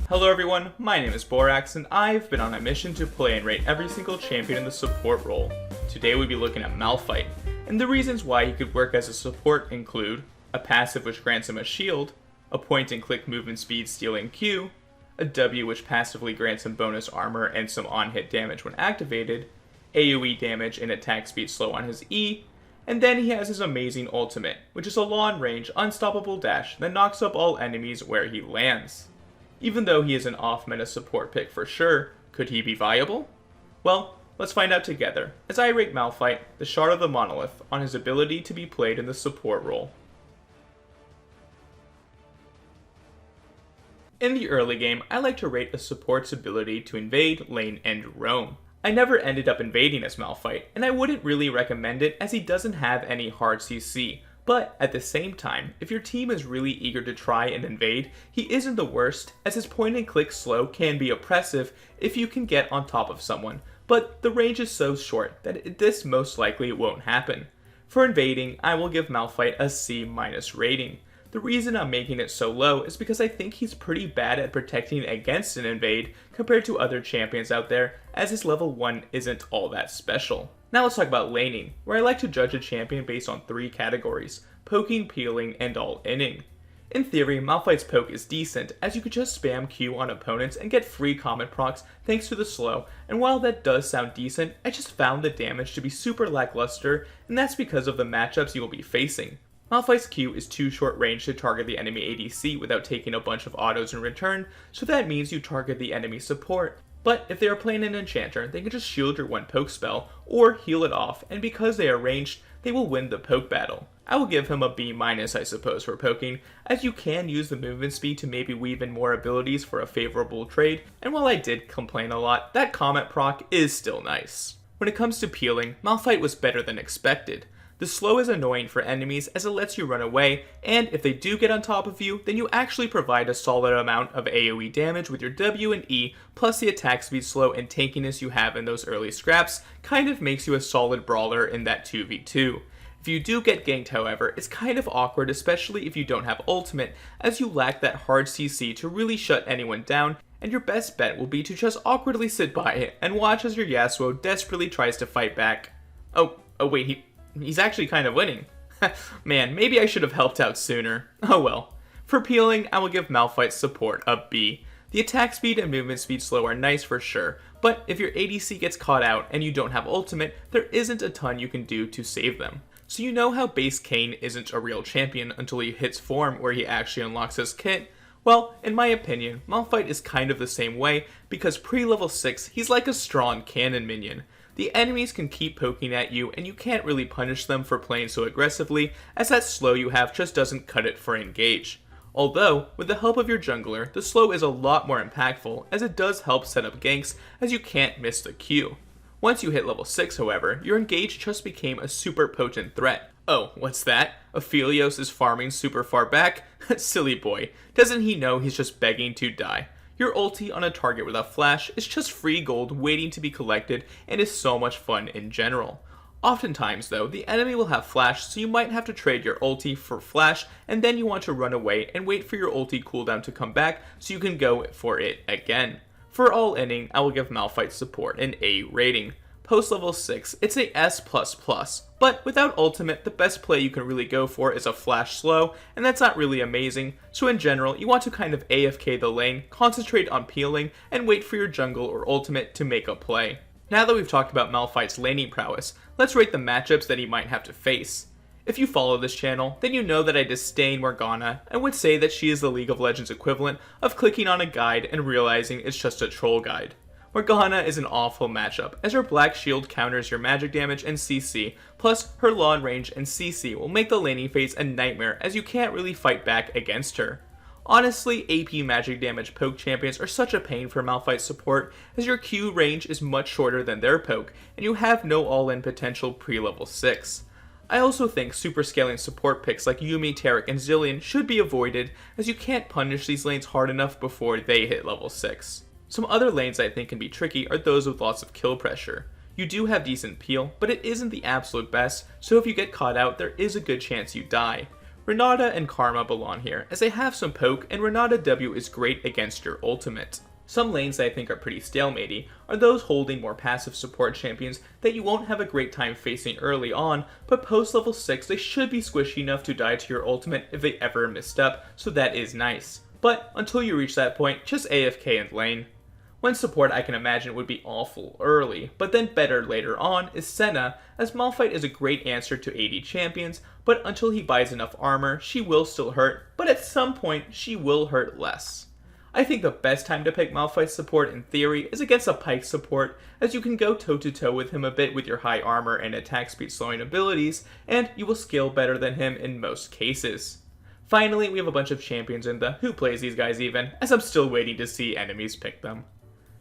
Hello everyone, my name is Borax and I've been on a mission to play and rate every single champion in the support role. Today we'll be looking at Malphite, and the reasons why he could work as a support include a passive which grants him a shield, a point and click movement speed stealing Q, a W which passively grants him bonus armor and some on-hit damage when activated, AoE damage and attack speed slow on his E, and then he has his amazing ultimate, which is a long-range, unstoppable dash that knocks up all enemies where he lands. Even though he is an off-meta support pick for sure, could he be viable? Well, let's find out together, as I rate Malphite, the Shard of the Monolith, on his ability to be played in the support role. In the early game, I like to rate a support's ability to invade, lane, and roam. I never ended up invading as Malphite, and I wouldn't really recommend it as he doesn't have any hard CC. But at the same time, if your team is really eager to try and invade, he isn't the worst, as his point and click slow can be oppressive if you can get on top of someone, but the range is so short that this most likely won't happen. For invading, I will give Malphite a C- rating. The reason I'm making it so low is because I think he's pretty bad at protecting against an invade compared to other champions out there, as his level 1 isn't all that special. Now let's talk about laning, where I like to judge a champion based on 3 categories: poking, peeling, and all-inning. In theory, Malphite's poke is decent, as you could just spam Q on opponents and get free comet procs thanks to the slow, and while that does sound decent, I just found the damage to be super lackluster, and that's because of the matchups you will be facing. Malphite's Q is too short range to target the enemy ADC without taking a bunch of autos in return, so that means you target the enemy support. But if they are playing an enchanter, they can just shield your one poke spell, or heal it off, and because they are ranged, they will win the poke battle. I will give him a B-, I suppose, for poking, as you can use the movement speed to maybe weave in more abilities for a favorable trade, and while I did complain a lot, that comet proc is still nice. When it comes to peeling, Malphite was better than expected. The slow is annoying for enemies as it lets you run away, and if they do get on top of you, then you actually provide a solid amount of AoE damage with your W and E, plus the attack speed slow and tankiness you have in those early scraps kind of makes you a solid brawler in that 2v2. If you do get ganked, however, it's kind of awkward, especially if you don't have ultimate, as you lack that hard CC to really shut anyone down, and your best bet will be to just awkwardly sit by it and watch as your Yasuo desperately tries to fight back. Oh wait, He's actually kind of winning. Man, maybe I should have helped out sooner. Oh well. For peeling, I will give Malphite Support a B. The attack speed and movement speed slow are nice for sure, but if your ADC gets caught out and you don't have ultimate, there isn't a ton you can do to save them. So you know how base Kayn isn't a real champion until he hits form where he actually unlocks his kit? Well, in my opinion, Malphite is kind of the same way, because pre-level 6, he's like a strong cannon minion. The enemies can keep poking at you, and you can't really punish them for playing so aggressively, as that slow you have just doesn't cut it for engage. Although, with the help of your jungler, the slow is a lot more impactful, as it does help set up ganks, as you can't miss the Q. Once you hit level 6, however, your engage just became a super potent threat. Oh, what's that? Aphelios is farming super far back? Silly boy, doesn't he know he's just begging to die? Your ulti on a target with a flash is just free gold waiting to be collected and is so much fun in general. Oftentimes though, the enemy will have flash, so you might have to trade your ulti for flash, and then you want to run away and wait for your ulti cooldown to come back so you can go for it again. For all-inning, I will give Malphite Support an A rating. Post level 6, it's a S++, but without ultimate, the best play you can really go for is a flash slow, and that's not really amazing, so in general, you want to kind of AFK the lane, concentrate on peeling, and wait for your jungle or ultimate to make a play. Now that we've talked about Malphite's laning prowess, let's rate the matchups that he might have to face. If you follow this channel, then you know that I disdain Morgana, and would say that she is the League of Legends equivalent of clicking on a guide and realizing it's just a troll guide. Morgana is an awful matchup, as her black shield counters your magic damage and CC, plus her long range and CC will make the laning phase a nightmare as you can't really fight back against her. Honestly, AP magic damage poke champions are such a pain for Malphite Support, as your Q range is much shorter than their poke, and you have no all-in potential pre-level 6. I also think super scaling support picks like Yuumi, Taric, and Zillion should be avoided, as you can't punish these lanes hard enough before they hit level 6. Some other lanes I think can be tricky are those with lots of kill pressure. You do have decent peel, but it isn't the absolute best, so if you get caught out, there is a good chance you die. Renata and Karma belong here, as they have some poke, and Renata W is great against your ultimate. Some lanes that I think are pretty stalematey are those holding more passive support champions that you won't have a great time facing early on, but post level 6 they should be squishy enough to die to your ultimate if they ever misstep, so that is nice. But until you reach that point, just AFK and lane. One support I can imagine would be awful early, but then better later on is Senna, as Malphite is a great answer to AD champions, but until he buys enough armor, she will still hurt, but at some point she will hurt less. I think the best time to pick Malphite support in theory is against a Pyke support, as you can go toe to toe with him a bit with your high armor and attack speed slowing abilities, and you will scale better than him in most cases. Finally, we have a bunch of champions in the who plays these guys even, as I'm still waiting to see enemies pick them.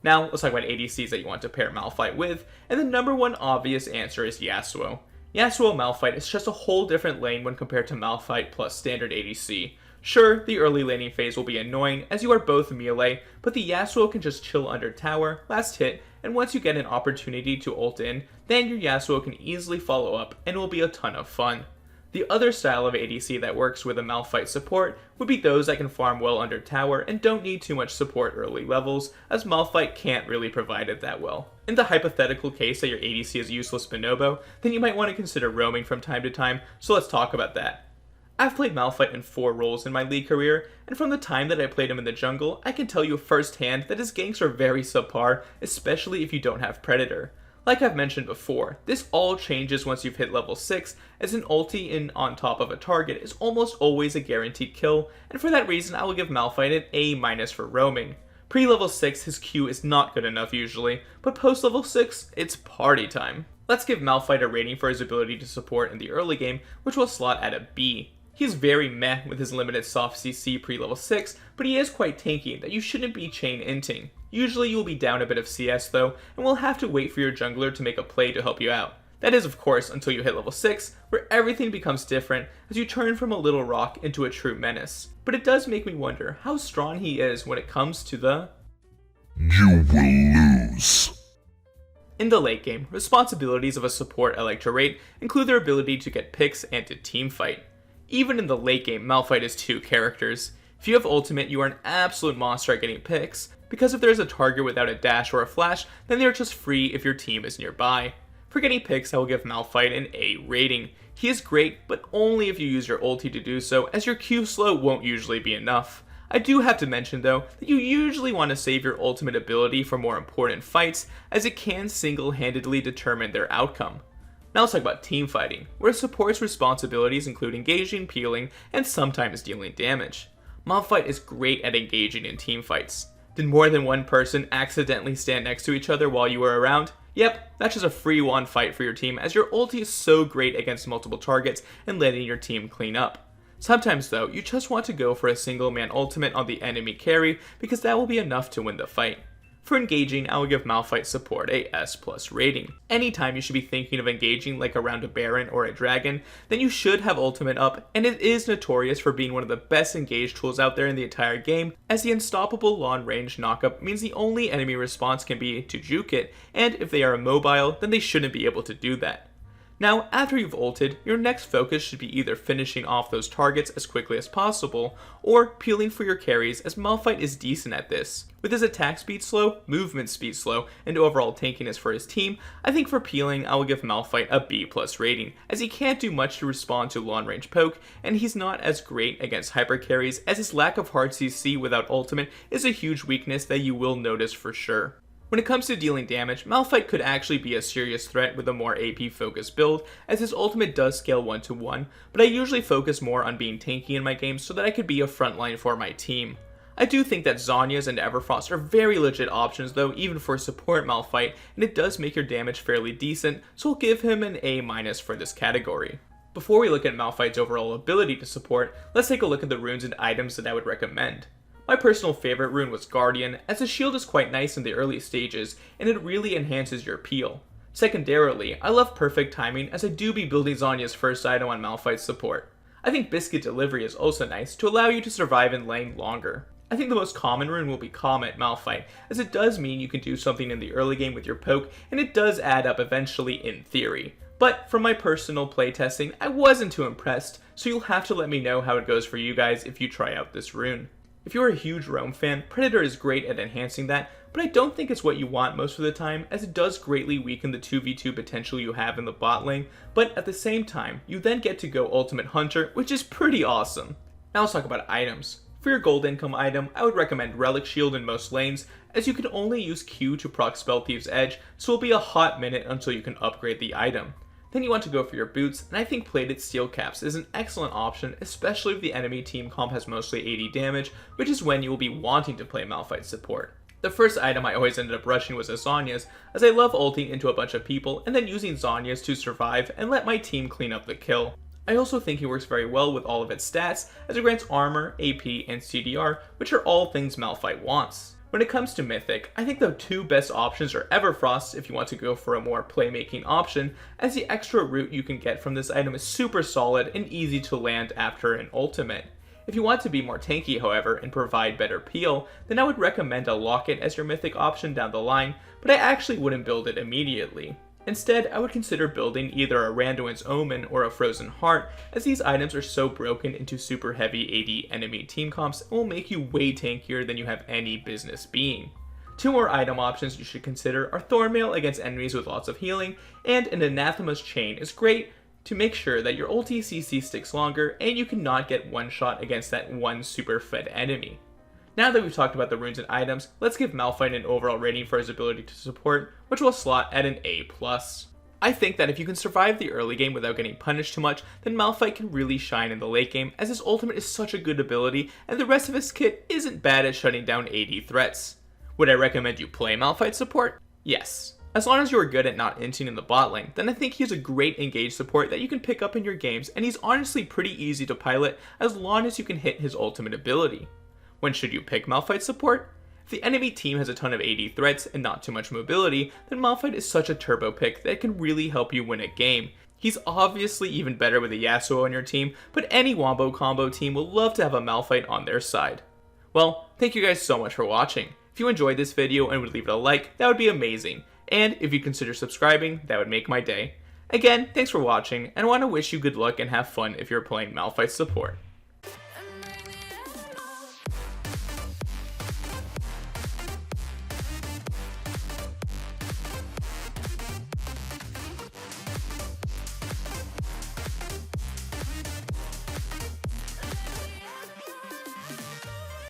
Now, let's talk about ADCs that you want to pair Malphite with, and the number one obvious answer is Yasuo. Yasuo Malphite is just a whole different lane when compared to Malphite plus standard ADC. Sure, the early laning phase will be annoying as you are both melee, but the Yasuo can just chill under tower, last hit, and once you get an opportunity to ult in, then your Yasuo can easily follow up and it will be a ton of fun. The other style of ADC that works with a Malphite support would be those that can farm well under tower and don't need too much support early levels, as Malphite can't really provide it that well. In the hypothetical case that your ADC is useless Bonobo, then you might want to consider roaming from time to time, so let's talk about that. I've played Malphite in 4 roles in my League career, and from the time that I played him in the jungle, I can tell you firsthand that his ganks are very subpar, especially if you don't have Predator. Like I've mentioned before, this all changes once you've hit level 6, as an ulti in on top of a target is almost always a guaranteed kill, and for that reason I will give Malphite an A- for roaming. Pre-level 6 his Q is not good enough usually, but post-level 6 it's party time. Let's give Malphite a rating for his ability to support in the early game, which will slot at a B. He is very meh with his limited soft CC pre-level 6, but he is quite tanky that you shouldn't be chain inting. Usually you will be down a bit of CS though, and will have to wait for your jungler to make a play to help you out. That is of course until you hit level 6, where everything becomes different as you turn from a little rock into a true menace. But it does make me wonder how strong he is when it comes to the... You will lose. In the late game, responsibilities of a support I like to rate include their ability to get picks and to teamfight. Even in the late game, Malphite is 2 characters. If you have ultimate, you are an absolute monster at getting picks, because if there's a target without a dash or a flash, then they are just free if your team is nearby. For getting picks, I will give Malphite an A rating. He is great, but only if you use your ulti to do so, as your Q slow won't usually be enough. I do have to mention though, that you usually want to save your ultimate ability for more important fights, as it can single-handedly determine their outcome. Now let's talk about team fighting, where support's responsibilities include engaging, peeling, and sometimes dealing damage. Malphite is great at engaging in team fights. Did more than one person accidentally stand next to each other while you were around? Yep, that's just a free one fight for your team, as your ulti is so great against multiple targets and letting your team clean up. Sometimes though, you just want to go for a single man ultimate on the enemy carry, because that will be enough to win the fight. For engaging, I will give Malphite Support a S+ rating. Anytime you should be thinking of engaging like around a Baron or a Dragon, then you should have ultimate up, and it is notorious for being one of the best engage tools out there in the entire game, as the unstoppable long range knockup means the only enemy response can be to juke it, and if they are immobile, then they shouldn't be able to do that. Now, after you've ulted, your next focus should be either finishing off those targets as quickly as possible, or peeling for your carries, as Malphite is decent at this. With his attack speed slow, movement speed slow, and overall tankiness for his team, I think for peeling I will give Malphite a B+ rating, as he can't do much to respond to long range poke, and he's not as great against hyper carries, as his lack of hard CC without ultimate is a huge weakness that you will notice for sure. When it comes to dealing damage, Malphite could actually be a serious threat with a more AP focused build, as his ultimate does scale 1-to-1, but I usually focus more on being tanky in my games so that I could be a frontline for my team. I do think that Zhonya's and Everfrost are very legit options though, even for support Malphite, and it does make your damage fairly decent, so I'll give him an A- for this category. Before we look at Malphite's overall ability to support, let's take a look at the runes and items that I would recommend. My personal favorite rune was Guardian, as the shield is quite nice in the early stages, and it really enhances your peel. Secondarily, I love Perfect Timing, as I do be building Zhonya's first item on Malphite's support. I think Biscuit Delivery is also nice to allow you to survive in lane longer. I think the most common rune will be Comet Malphite, as it does mean you can do something in the early game with your poke, and it does add up eventually in theory. but from my personal playtesting, I wasn't too impressed, so you'll have to let me know how it goes for you guys if you try out this rune. If you're a huge roam fan, Predator is great at enhancing that, but I don't think it's what you want most of the time, as it does greatly weaken the 2v2 potential you have in the bot lane, but at the same time, you then get to go Ultimate Hunter, which is pretty awesome. Now let's talk about items. For your gold income item, I would recommend Relic Shield in most lanes, as you can only use Q to proc Spell Thief's Edge, so it'll be a hot minute until you can upgrade the item. Then you want to go for your boots, and I think Plated Steel Caps is an excellent option, especially if the enemy team comp has mostly 80 damage, which is when you will be wanting to play Malphite Support. The first item I always ended up rushing was a Zhonya's, as I love ulting into a bunch of people and then using Zhonya's to survive and let my team clean up the kill. I also think he works very well with all of its stats, as it grants armor, AP, and CDR, which are all things Malphite wants. When it comes to Mythic, I think the two best options are Everfrost if you want to go for a more playmaking option, as the extra root you can get from this item is super solid and easy to land after an ultimate. If you want to be more tanky, however, and provide better peel, then I would recommend a Locket as your Mythic option down the line, but I actually wouldn't build it immediately. Instead, I would consider building either a Randuin's Omen or a Frozen Heart, as these items are so broken into super heavy AD enemy team comps and will make you way tankier than you have any business being. Two more item options you should consider are Thornmail against enemies with lots of healing, and an Anathema's Chain is great to make sure that your ulti CC sticks longer and you cannot get one shot against that one super fed enemy. Now that we've talked about the runes and items, let's give Malphite an overall rating for his ability to support, which will slot at an A+. I think that if you can survive the early game without getting punished too much, then Malphite can really shine in the late game, as his ultimate is such a good ability and the rest of his kit isn't bad at shutting down AD threats. Would I recommend you play Malphite Support? Yes. As long as you are good at not inting in the bot lane, then I think he is a great engage support that you can pick up in your games, and he's honestly pretty easy to pilot as long as you can hit his ultimate ability. When should you pick Malphite Support? If the enemy team has a ton of AD threats and not too much mobility, then Malphite is such a turbo pick that can really help you win a game. He's obviously even better with a Yasuo on your team, but any Wombo combo team will love to have a Malphite on their side. Well, thank you guys so much for watching. If you enjoyed this video and would leave it a like, that would be amazing. And if you consider subscribing, that would make my day. Again, thanks for watching, and I want to wish you good luck and have fun if you're playing Malphite Support.